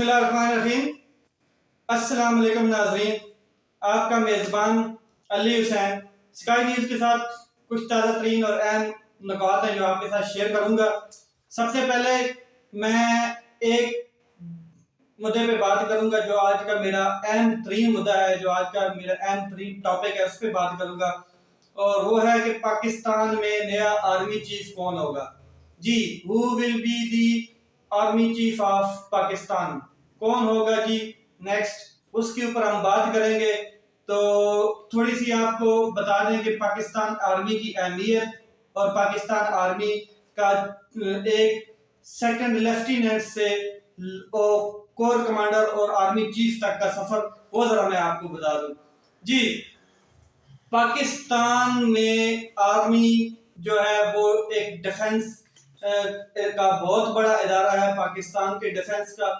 बिस्मिल्लाहिर्रहमानिर्रहीम। अस्सलाम वालेकुम नाज़रीन, आपका मेज़बान अली हुसैन स्काई न्यूज़ के साथ कुछ ताज़ा तरीन और अहम नुकात हैं जो आपके साथ शेयर करूंगा। सबसे पहले मैं एक मुद्दे पे बात करूंगा जो आज का मेरा अहम तरीन मुद्दा है, जो आज का मेरा अहम तरीन टॉपिक है, उस पर बात करूंगा। और वो है कि पाकिस्तान में नया आर्मी चीफ कौन होगा। जी, who will be the army chief of Pakistan, कौन होगा जी नेक्स्ट, उसके ऊपर हम बात करेंगे। तो थोड़ी सी आपको बता दें कि पाकिस्तान आर्मी की अहमियत और पाकिस्तान आर्मी का एक सेकंड लेफ्टिनेंट से कोर कमांडर और आर्मी चीफ तक का सफर, वो जरा मैं आपको बता दूं। जी, पाकिस्तान में आर्मी जो है वो एक डिफेंस का बहुत बड़ा इदारा है, पाकिस्तान के डिफेंस का,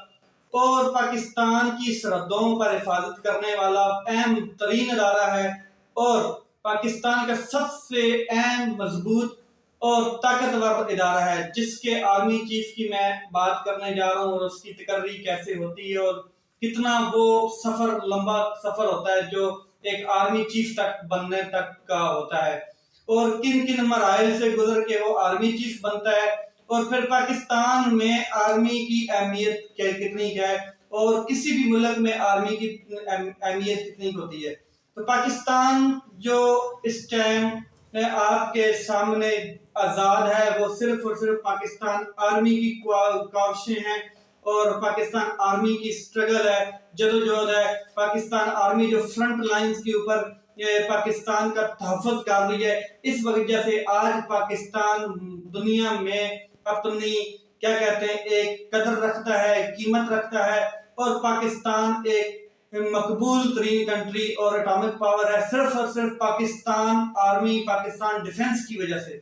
और पाकिस्तान की सरहदों पर हिफाजत करने वाला अहम तरीन इदारा है और पाकिस्तान का सबसे अहम मजबूत और ताकतवर इदारा है, जिसके आर्मी चीफ की मैं बात करने जा रहा हूँ और उसकी तकर्री कैसे होती है और कितना वो सफर, लंबा सफर होता है जो एक आर्मी चीफ तक बनने तक का होता है, और किन किन मराइल से गुजर के वो आर्मी चीफ बनता है, और फिर पाकिस्तान में आर्मी की अहमियत कितनी है और किसी भी मुल्क में आर्मी की अहमियत कितनी होती है। तो पाकिस्तान जो इस टाइम आपके सामने आजाद है, वो सिर्फ और सिर्फ पाकिस्तान आर्मी की काविशें हैं और पाकिस्तान आर्मी की स्ट्रगल है, जदोजहद है। पाकिस्तान आर्मी जो फ्रंट लाइंस के ऊपर पाकिस्तान का तहफ़्फ़ुज़ कर रही है, इस वजह से आज पाकिस्तान दुनिया में अपनी क्या कहते हैं एक कदर रखता है, कीमत रखता है, और पाकिस्तान एक मकबूल तरीन कंट्री और एटॉमिक पावर है सिर्फ और सिर्फ पाकिस्तान आर्मी, पाकिस्तान डिफेंस की वजह से।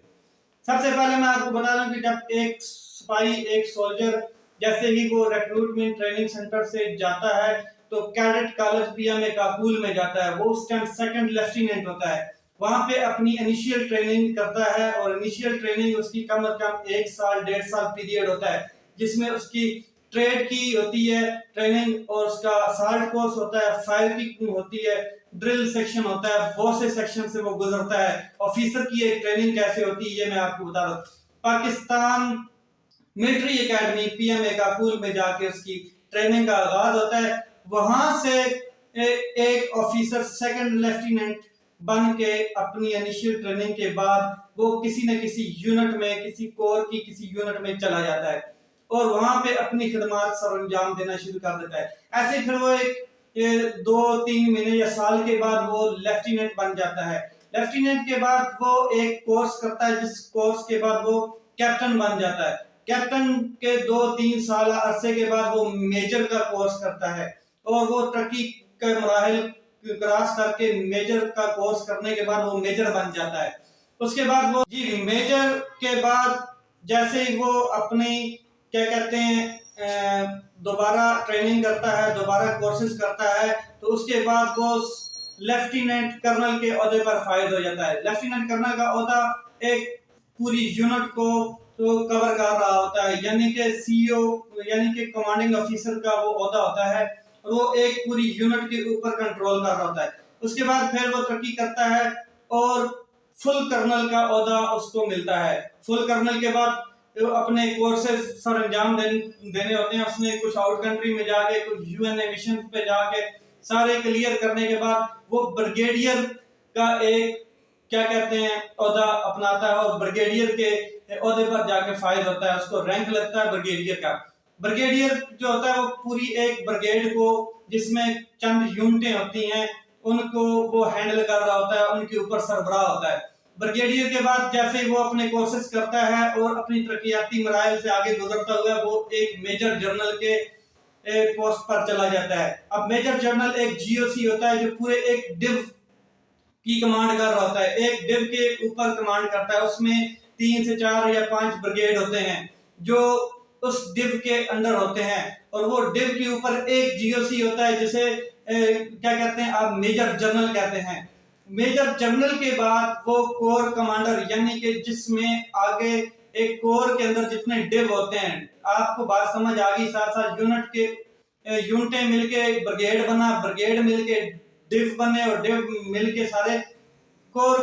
सबसे पहले मैं आपको बता दूं कि जब एक सिपाही, एक सोल्जर जैसे ही वो रिक्रूटमेंट ट्रेनिंग सेंटर से जाता है तो कैडेट कॉलेज पीएमए काबुल में जाता है, वो उस टाइम सेकंड लेफ्टिनेंट होता है, वहां पे अपनी इनिशियल ट्रेनिंग करता है, और इनिशियल ट्रेनिंग उसकी कम से कम 1 साल 1.5 साल पीरियड होता है, जिसमें उसकी ट्रेड की होती है ट्रेनिंग, और उसका असॉल्ट कोर्स होता है, फायर की होती है, ड्रिल सेक्शन होता है, बहुत से सेक्शन से वो गुजरता है। ऑफिसर की एक ट्रेनिंग कैसे होती है ये मैं आपको बता रहा हूँ। Pakistan military academy PMA Kabul में जाके उसकी ट्रेनिंग का आगाज होता है। वहां से एक ऑफिसर सेकंड लेफ्टिनेंट बन के अपनी इनिशियल ट्रेनिंग के बाद वो किसी न किसी यूनिट में, किसी कोर की किसी यूनिट में चला जाता है और वहां पे अपनी खिदमत सरंजाम देना शुरू कर देता है। ऐसे फिर वो एक 2-3 महीने या साल के बाद वो लेफ्टिनेंट बन जाता है। लेफ्टिनेंट के बाद वो एक कोर्स करता है, जिस कोर्स के बाद वो कैप्टन बन जाता है। कैप्टन के 2-3 साल अरसे के बाद वो मेजर का कोर्स करता है, और वो तरक्की के मराहिल क्रॉस करके मेजर का कोर्स करने के बाद वो मेजर बन जाता है। उसके बाद वो जी मेजर के बाद जैसे ही वो अपनी क्या कहते हैं दोबारा ट्रेनिंग करता है, दोबारा कोर्सेज करता है, तो उसके बाद वो लेफ्टिनेंट कर्नल के ओहदे पर फायद हो जाता है। लेफ्टिनेंट कर्नल का ओहदा एक पूरी यूनिट को तो कवर कर रहा होता है, यानी कि सीईओ यानी कि कमांडिंग ऑफिसर का वो ओहदा होता है, और वो एक पूरी यूनिट के ऊपर कंट्रोल कर रहा होता है। उसके बाद फिर वो तरक्की करता है और फुल कर्नल का ओहदा उसको मिलता है। फुल कर्नल के बाद अपने कोर्सेज सर अंजाम देने होते हैं। उसने कुछ आउट कंट्री में जाके, कुछ यूएनए मिशन पे जाके सारे क्लियर करने के बाद वो ब्रिगेडियर का एक क्या कहते हैं ओहदा अपनाता है, और ब्रिगेडियर के ओहदे पर जाके फायद होता है, उसको रैंक लगता है ब्रिगेडियर का। ब्रिगेडियर जो होता है वो पूरी एक ब्रिगेड को, जिसमें चंद यूनिटें होती हैं, उनको वो हैंडल कर रहा होता है, उनके ऊपर सरबराह होता है। ब्रिगेडियर के बाद जैसे ही वो अपने कोर्सेज करता है और अपनी तरक्याती मराइल से आगे गुजरता हुआ वो एक मेजर जनरल के पोस्ट पर चला जाता है। अब मेजर जनरल एक जीओसी होता है जो पूरे एक डिव की कमांड कर रहा होता है, एक डिव के ऊपर कमांड करता है। उसमें 3 से 4 या 5 ब्रिगेड होते हैं जो उस डिव के अंडर होते हैं, और वो डिव के ऊपर एक जीओसी होता है जिसे क्या कहते हैं आप मेजर जनरल कहते हैं। मेजर जनरल के बाद वो कोर कमांडर, यानी कि जिसमें आगे एक कोर के अंदर जितने डिव होते हैं, आपको बात समझ आ गई। साथ साथ यूनिट के यूनिटें मिल के ब्रिगेड बना, ब्रिगेड मिल के डिव बने, और डिव मिल के सारे कोर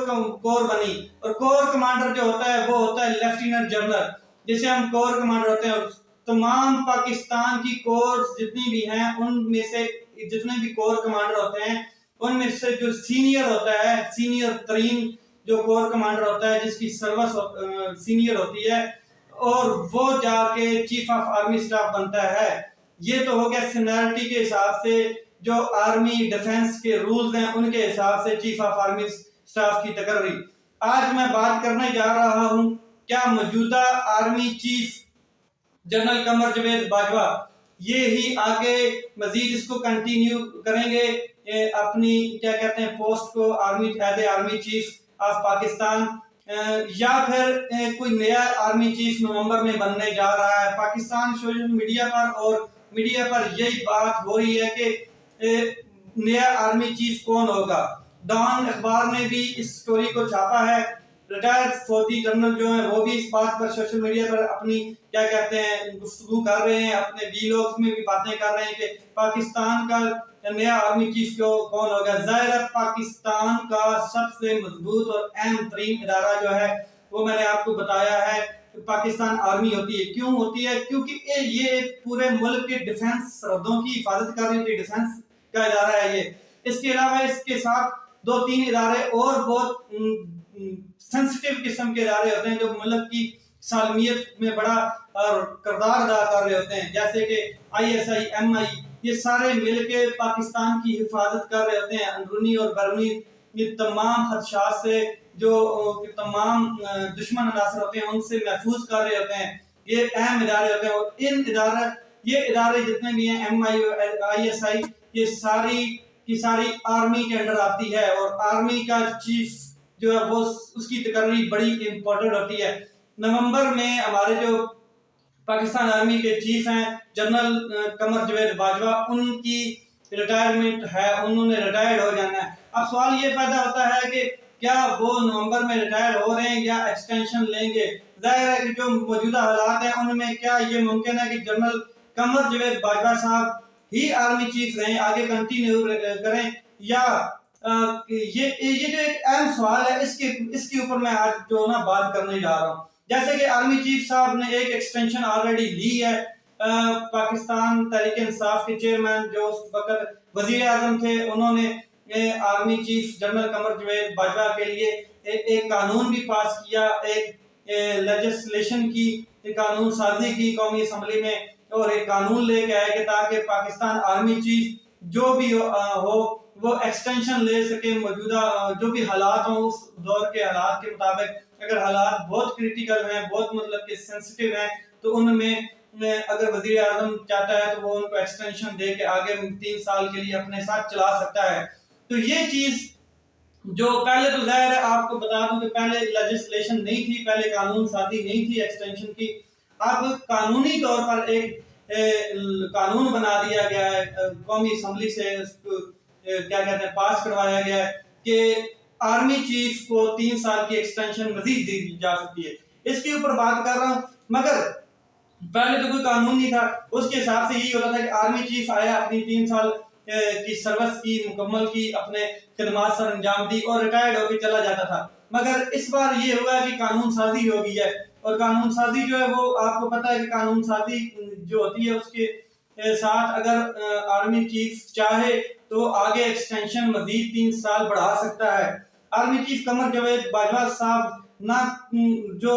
बनी। और कोर कमांडर जो होता है वो होता है लेफ्टिनेंट जनरल, जिसे हम कोर कमांडर होते हैं। तमाम पाकिस्तान की कोर जितनी भी हैं उनमें से जितने भी कोर कमांडर होते हैं उनमें से जो सीनियर होता है, सीनियर तरीन जो कोर कमांडर होता है, जिसकी सर्विस सीनियर होती है, और वो जाके चीफ ऑफ आर्मी स्टाफ बनता है। ये तो हो गया सीनियरिटी के हिसाब से, जो आर्मी डिफेंस के रूल्स हैं उनके हिसाब से चीफ ऑफ आर्मी स्टाफ की तकर्री। आज मैं बात करने जा रहा हूं क्या मौजूदा army chief general Qamar Javed Bajwa ये ही आगे मजीद इसको कंटिन्यू करेंगे, अपनी क्या कहते हैं पोस्ट को, army as a army chief of Pakistan, या फिर कोई नया आर्मी चीफ नवंबर में बनने जा रहा है। पाकिस्तान सोशल मीडिया पर और मीडिया पर यही बात हो रही है कि नया आर्मी चीफ कौन होगा। डॉन अखबार ने भी इस स्टोरी को छापा है। रिटायर्ड फौजी जनरल जो है वो भी इस बात पर सोशल मीडिया पर अपनी क्या कहते हैं गुफ्तगू कर रहे हैं, अपने वीलॉग्स में भी बातें कर रहे हैं कि पाकिस्तान का नया आर्मी चीफ कौन होगा। जाहिर है पाकिस्तान का सबसे मजबूत और अहम तरीन इदारा जो है वो मैंने आपको बताया है पाकिस्तान आर्मी होती है। क्यों होती है? क्योंकि ये पूरे मुल्क के डिफेंस सरहदों की हिफाजत कर रही है, डिफेंस का इदारा है ये। इसके अलावा इसके साथ 2-3 इदारे और बहुत सेंसिटिव किस्म के इदारे होते हैं जो मुल्क की सालमियत में बड़ा किरदार अदा कर रहे होते हैं, जैसे कि ISI, MI, ये सारे मिलके पाकिस्तान की हिफाजत कर रहे होते हैं। अंदरूनी और बैरूनी ये तमाम खदशात से जो तमाम दुश्मन अनासर होते हैं उनसे महफूज कर रहे होते हैं। ये अहम इदारे होते हैं, और ये इदारे जितने भी हैं MI और ISI, ये सारी की सारी आर्मी के अंडर आती है, और आर्मी का चीफ जो है वो उसकी तकर्री बड़ी इंपॉर्टेंट होती है। नवंबर में हमारे जो पाकिस्तान आर्मी के चीफ हैं जनरल कमर जावेद बाजवा, उनकी रिटायरमेंट है, उन्होंने रिटायर्ड हो जाना है। अब सवाल ये पैदा होता है कि क्या वो नवंबर में रिटायर हो रहे हैं या एक्सटेंशन लेंगे। जाहिर है कि जो मौजूदा हालात हैं उनमें क्या ये मुमकिन है कि जनरल कमर जावेद बाजवा साहब ही आर्मी चीफ रहें, आगे कंटिन्यू करें, या ये जो एक अहम सवाल है इसके ऊपर मैं आज जो ना बात करने जा रहा हूँ। जैसे कि आर्मी चीफ साहब ने एक एक्सटेंशन ऑलरेडी ली है। पाकिस्तान तहरीक इंसाफ के चेयरमैन जो उस वक्त वजीर आजम थे, उन्होंने army chief general Qamar Javed Bajwa के लिए एक कानून भी पास किया, एक लेजिस्लेशन की कानून साजी की कौमी असम्बली में, और एक कानून लेके आए कि ताकि पाकिस्तान आर्मी चीफ जो भी हो वो एक्सटेंशन ले सके। मौजूदा जो भी हालात हों उस दौर के हालात के मुताबिक, अगर हालात बहुत क्रिटिकल हैं, बहुत मतलब कि सेंसिटिव हैं, तो उनमें अगर वजीर आजम चाहता है तो वो उनको एक्सटेंशन दे के आगे 3 साल के लिए अपने साथ चला सकता है। तो ये चीज जो पहले तो जाहिर है आपको बता दूं कि पहले लेजिस्लेशन नहीं थी, पहले कानून साजी नहीं थी एक्सटेंशन की। अब कानूनी तौर पर एक कानून बना दिया गया है, कौमी असम्बली से क्या कहते हैं पास करवाया गया है कि आर्मी चीफ को 3 साल की एक्सटेंशन मजीद दी जा सकती है। इसके ऊपर बात कर रहा हूं, मगर पहले तो कोई कानून नहीं था। उसके हिसाब से यही होता था कि आर्मी चीफ आया, अपनी 3 साल की सर्विस की मुकम्मल की, अपने खिदमात सर अंजाम दी और रिटायर्ड होकर चला जाता था। मगर इस बार ये हुआ कि कानून साजी हो गई है, और कानून साजी जो है वो आपको पता है कि कानून साजी जो होती है उसके साथ अगर आर्मी चीफ चाहे तो आगे एक्सटेंशन मजीद 3 साल बढ़ा सकता है। आर्मी चीफ कमर जावेद बाजवा साहब ना जो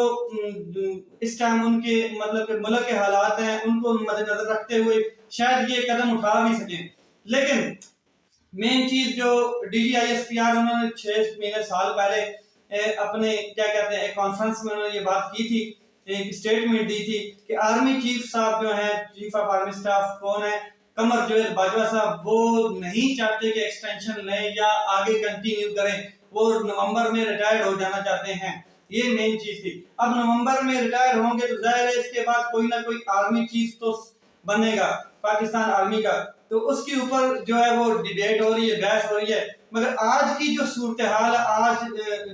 इस टाइम उनके मतलब के मुल्क के हालात हैं उनको मद्देनजर रखते हुए शायद ये कदम उठा भी सकें, लेकिन मेन चीज जो DGISPR उन्होंने 6 महीने साल पहले अपने क्या कहते हैं एक कॉन्फ्रेंस में उन्होंने ये बात की थी, एक स्टेटमेंट दी थी कि आर्मी चीफ साहब जो है चीफ ऑफ आर्मी स्टाफ कौन है, कमर जावेद बाजवा साहब, वो नहीं चाहते कि एक्सटेंशन लें या आगे कंटिन्यू करें, वो नवंबर में रिटायर्ड हो जाना चाहते हैं। ये मेन चीज थी। अब नवंबर में रिटायर होंगे तो जाहिर है इसके बाद कोई ना कोई आर्मी चीफ तो बनेगा पाकिस्तान आर्मी का, तो उसके ऊपर जो है वो डिबेट हो रही है, बहस हो रही है। मगर आज की जो सूरत हाल, आज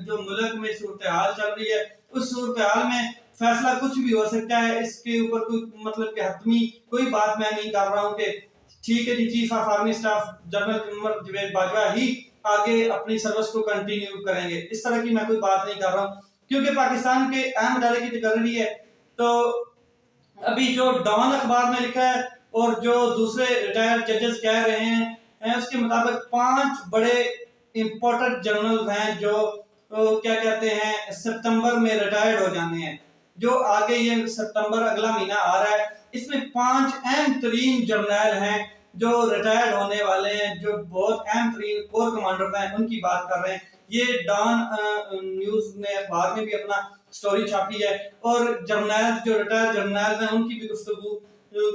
जो मुल्क में सूरत हाल चल रही है, उस सूरत हाल में फैसला कुछ भी हो सकता है। इसके ऊपर कोई मतलब कि हतमी कोई बात मैं नहीं कर रहा हूँ कि ٹھیک ہے جی، chief of army staff general Qamar Javed Bajwa ہی آگے اپنی سروس کو کنٹینیو کریں گے، اس طرح کی میں کوئی بات نہیں کر رہا ہوں، کیونکہ پاکستان کے اہم ادارے کی تقرری ہے۔ تو ابھی جو ڈان اخبار میں لکھا ہے اور جو دوسرے ریٹائرڈ ججز کہہ رہے ہیں اس کے مطابق 5 بڑے امپورٹنٹ جنرل ہیں جو کیا کہتے ہیں ستمبر میں ریٹائرڈ ہو جانے ہیں، جو آگے یہ ستمبر اگلا مہینہ آ رہا ہے، اس میں 5 اہم ترین جرنیل ہیں جو ریٹائرڈ ہونے والے ہیں، جو بہت اہم ترین کور کمانڈر ہیں، ان کی بات کر رہے ہیں۔ یہ ڈان نیوز نے اخبار میں بھی اپنا سٹوری چھاپی ہے، اور جرنیل جو ریٹائر جرنیل ہیں ان کی بھی گفتگو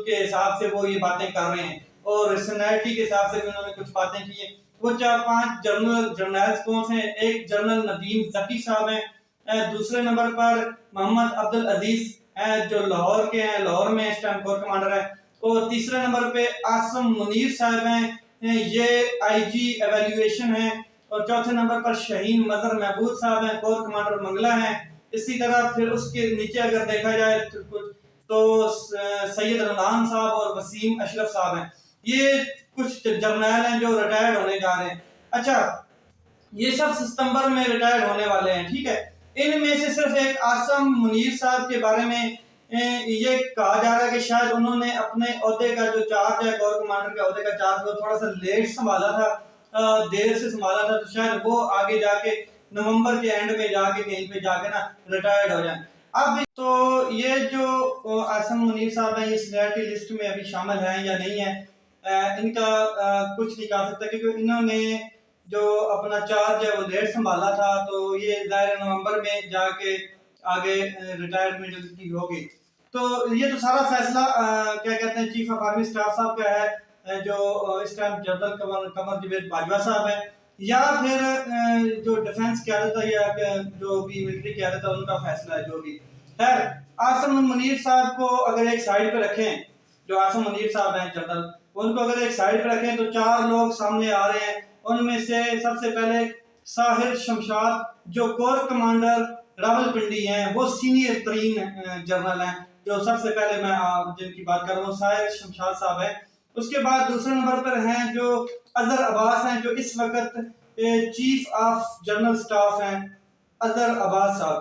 کے حساب سے وہ یہ باتیں کر رہے ہیں، اور سینیرٹی کے حساب سے بھی انہوں نے کچھ باتیں کی ہیں۔ وہ 4-5 جرنیلز کون سے ہیں؟ ایک جنرل ندیم ذکی صاحب ہیں، دوسرے نمبر پر محمد عبدالعزیز ہیں جو لاہور کے ہیں، لاہور میں اس ٹائم کور کمانڈر ہیں، اور تیسرے نمبر پہ عاصم منیر صاحب ہیں، یہ آئی جی ایویلیویشن ہیں، اور چوتھے نمبر پر شہین مظہر محبوب صاحب ہیں، کور کمانڈر منگلہ ہیں۔ اسی طرح پھر اس کے نیچے اگر دیکھا جائے تو سید رمضان صاحب اور وسیم اشرف صاحب ہیں، یہ کچھ جرنیل ہیں جو ریٹائرڈ ہونے جا رہے ہیں۔ اچھا، یہ سب ستمبر میں ریٹائرڈ ہونے والے ہیں، ٹھیک ہے۔ ان میں سے صرف ایک عاصم منیر صاحب کے بارے میں یہ کہا جا رہا ہے کہ شاید انہوں نے اپنے عہدے کا جو چارج ہے، کور کمانڈر کے عہدے کا چارج، وہ تھوڑا سا لیٹ سنبھالا تھا، دیر سے سنبھالا تھا، تو شاید وہ آگے جا کے نومبر کے اینڈ میں جا کے کہیں پہ جا کے نا ریٹائرڈ ہو جائیں۔ اب تو یہ جو عاصم منیر صاحب ہیں، یہ سینیرٹی لسٹ میں ابھی شامل ہیں یا نہیں ہیں، ان کا کچھ نہیں کہہ سکتا، کیونکہ انہوں نے جو اپنا چارج ہے وہ لیٹ سنبھالا تھا، تو یہ ظاہر نومبر میں جا کے آگے ریٹائرمنٹ کی ہوگی۔ تو یہ تو سارا فیصلہ کیا کہتے ہیں چیف آف آرمی اسٹاف صاحب کا ہے، جو اس ٹائم جنرل قمر جاوید باجوہ صاحب ہیں، یا پھر جو ڈیفنس قیادت ہے یا جو بھی ملٹری قیادت ہے ان کا فیصلہ ہے، جو بھی خیر۔ عاصم منیر صاحب کو اگر ایک سائڈ پہ رکھیں، جو عاصم منیر صاحب ہیں جنرل، ان کو اگر ایک سائڈ پہ رکھیں تو 4 لوگ سامنے آ رہے ہیں۔ ان میں سے سب سے پہلے ساحر شمشاد جو کور کمانڈر راولپنڈی ہیں، وہ سینئر ترین جنرل ہیں، جو سب سے پہلے میں جن کی بات کر رہا ہوں ساحر شمشاد صاحب ہیں۔ اس کے بعد دوسرے نمبر پر ہیں جو اظہر عباس ہیں، جو اس وقت چیف آف جنرل سٹاف ہیں، اظہر عباس صاحب۔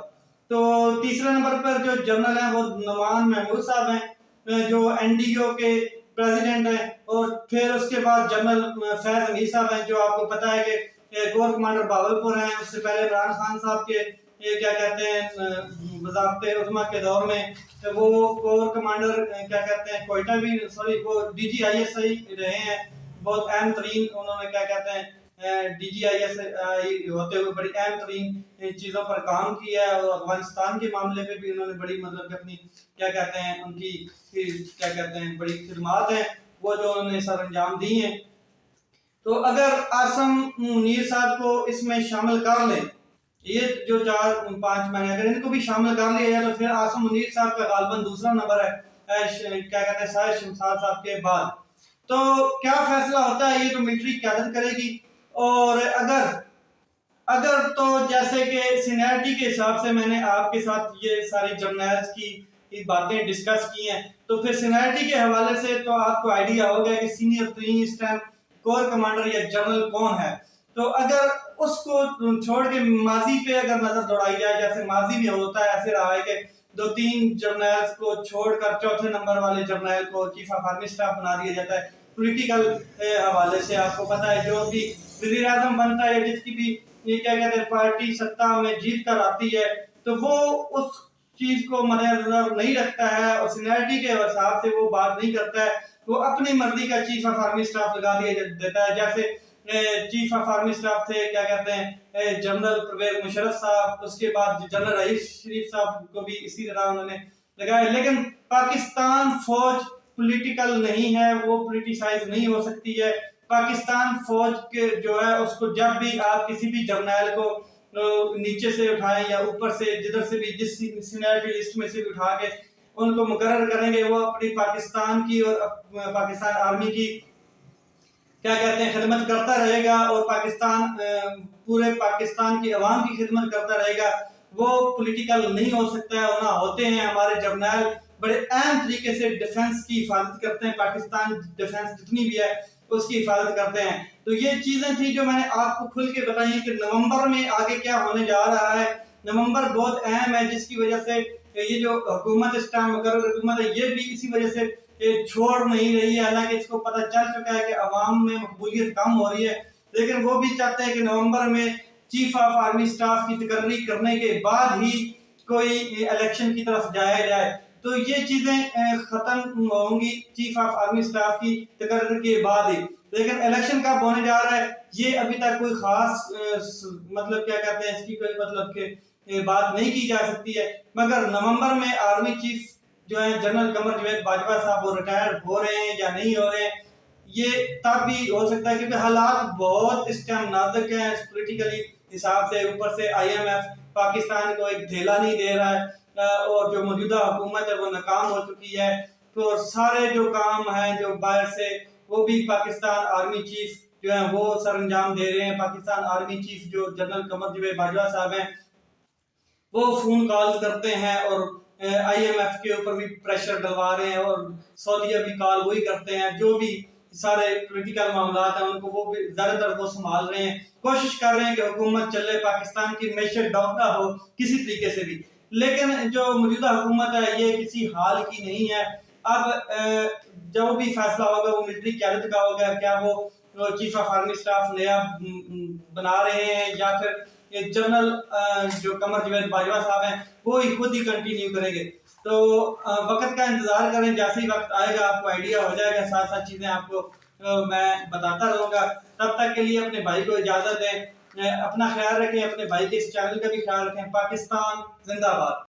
تو تیسرے نمبر پر جو جنرل ہیں وہ نعمان محمود صاحب ہیں، جو این ڈی او کے پریزیڈنٹ ہیں، اور پھر اس کے بعد جنرل فیض امیر صاحب ہیں، جو آپ کو پتہ ہے کہ کور کمانڈر باولپور ہیں۔ اس سے پہلے عمران خان صاحب کے کیا کہتے ہیں وزارت عظمیٰ کے دور میں وہ کور کمانڈر کیا کہتے ہیں کوئٹہ بھی وہ D G I S I رہے ہیں، بہت اہم ترین انہوں نے کیا کہتے ہیں D G I S I ہوتے ہوئے بڑی اہم ترین چیزوں پر کام کیا ہے، اور افغانستان کے معاملے پہ بھی انہوں نے بڑی مطلب کہ اپنی کیا کہتے ہیں ان کی کیا کہتے ہیں بڑی خدمات ہیں وہ جو انہوں نے سر انجام دی ہیں۔ تو اگر عاصم منیر صاحب کو اس میں شامل کر لیں، یہ جو 4-5 میں نے اگر ان کو بھی شامل کر لیا جائے، تو پھر عاصم منیر صاحب کا غالباً دوسرا نمبر ہے کیا کہتے ہیں ساحر شمشاد صاحب کے بعد۔ تو کیا فیصلہ ہوتا ہے یہ تو ملٹری قیادت کرے گی، اور اگر تو جیسے کہ سینیرٹی کے حساب سے میں نے آپ کے ساتھ یہ ساری جرنیلز کی باتیں ڈسکس کی ہیں، تو پھر سینیرٹی کے حوالے سے تو آپ کو آئیڈیا ہو گیا کہ سینئر ترین اس ٹائم کور کمانڈر یا جنرل کون ہے۔ تو اگر اس کو چھوڑ کے ماضی پہ اگر نظر دوڑائی جائے، جیسے ماضی میں ہوتا ہے ایسے رہا ہے کہ 2-3 جرنیلز کو چھوڑ کر چوتھے نمبر والے جرنیل کو چیف آف آرمی اسٹاف بنا دیا جاتا ہے، پولیٹیکل حوالے سے آپ کو پتہ ہے جو بھی وزیر اعظم بنتا ہے جس کی بھی یہ کیا کہتے ہیں پارٹی سत्ता میں جیت کر آتی ہے، تو وہ اس چیز کو مد نظر نہیں رکھتا ہے، اور سینیرٹی کے حساب سے وہ بات نہیں کرتا ہے، وہ اپنی مرضی کا چیف آف آرمی اسٹاف لگا دیا دیتا ہے۔ جیسے چیف آف آرمی اسٹاف تھے کیا کہتے ہیں جنرل پرویز مشرف صاحب، اس کے بعد جنرل رئیس شریف صاحب کو بھی اسی طرح انہوں نے لگایا۔ لیکن پاکستان فوج پولیٹیکل نہیں ہے، وہ پولیٹیسائز نہیں ہو سکتی ہے۔ پاکستان فوج کے جو ہے اس کو جب بھی آپ کسی بھی جرنیل کو نیچے سے اٹھائیں یا اوپر سے جدھر سے بھی جس سینیرٹی لسٹ میں سے اٹھا کے ان کو مقرر کریں گے، وہ اپنی پاکستان کی اور پاکستان آرمی کی کیا کہتے ہیں خدمت کرتا رہے گا، اور پورے پاکستان کی عوام کی خدمت کرتا رہے گا۔ وہ پولیٹیکل نہیں ہو سکتا ہے، نہ ہوتے ہیں ہمارے جرنیل بڑے اہم طریقے سے ڈیفنس کی حفاظت کرتے ہیں، پاکستان ڈیفنس جتنی بھی ہے اس کی حفاظت کرتے ہیں۔ تو یہ چیزیں تھیں جو میں نے آپ کو کھل کے بتائی کہ نومبر میں آگے کیا ہونے جا رہا ہے۔ نومبر بہت اہم ہے، جس کی وجہ سے یہ جو حکومت اس ٹائم مقرر حکومت ہے یہ بھی اسی وجہ سے چھوڑ نہیں رہی ہے، حالانکہ اس کو پتہ چل چکا ہے کہ عوام میں مقبولیت کم ہو رہی ہے، لیکن وہ بھی چاہتے ہیں کہ نومبر میں چیف آف آرمی سٹاف کی تقرری کرنے کے بعد ہی کوئی الیکشن کی طرف جایا جائے۔ تو یہ چیزیں ختم ہوں گی چیف آف آرمی سٹاف کی تقرر کے بعد ہی، لیکن الیکشن کب ہونے جا رہا ہے یہ ابھی تک کوئی خاص مطلب کیا کہتے ہیں اس کی کوئی مطلب کہ بات نہیں کی جا سکتی ہے، مگر نومبر میں آرمی چیف جو ہے جنرل قمر جاوید باجوہ صاحب وہ ریٹائر ہو رہے ہیں یا نہیں ہو رہے ہیں یہ تب بھی ہو سکتا ہے، کیونکہ حالات بہت اس ٹائم نازک ہیں پولیٹیکلی حساب سے، اوپر سے آئی ایم ایف پاکستان کو ایک دھیلا نہیں دے رہا ہے، اور جو موجودہ حکومت ہے وہ ناکام ہو چکی ہے، تو سارے جو کام ہیں جو باہر سے وہ بھی پاکستان آرمی چیف جو ہیں وہ سر انجام دے رہے ہیں۔ پاکستان آرمی چیف جو جنرل قمر جاوید باجوہ صاحب ہیں وہ فون کال کرتے ہیں اور آئی ایم ایف کے اوپر بھی پریشر ڈلوا رہے ہیں، اور سعودیہ بھی کال وہی کرتے ہیں، جو بھی سارے پولیٹیکل معاملات ہیں ان کو وہ بھی زیادہ تر وہ سنبھال رہے ہیں، کوشش کر رہے ہیں کہ حکومت چلے، پاکستان کی معیشت ڈاؤن نہ ہو کسی طریقے سے بھی، لیکن جو موجودہ حکومت ہے یہ کسی حال کی نہیں ہے۔ اب جو بھی فیصلہ ہوگا وہ ملٹری قیادت کا ہوگا، کیا وہ چیف آف آرمی سٹاف نیا بنا رہے ہیں یا پھر جنرل جو قمر جاوید باجوہ صاحب ہیں وہ خود ہی کنٹینیو کریں گے۔ تو وقت کا انتظار کریں، جیسے ہی وقت آئے گا آپ کو آئیڈیا ہو جائے گا، ساتھ ساتھ چیزیں آپ کو میں بتاتا رہوں گا۔ تب تک کے لیے اپنے بھائی کو اجازت دیں، اپنا خیال رکھیں، اپنے بھائی کے اس چینل کا بھی خیال رکھیں۔ پاکستان زندہ باد۔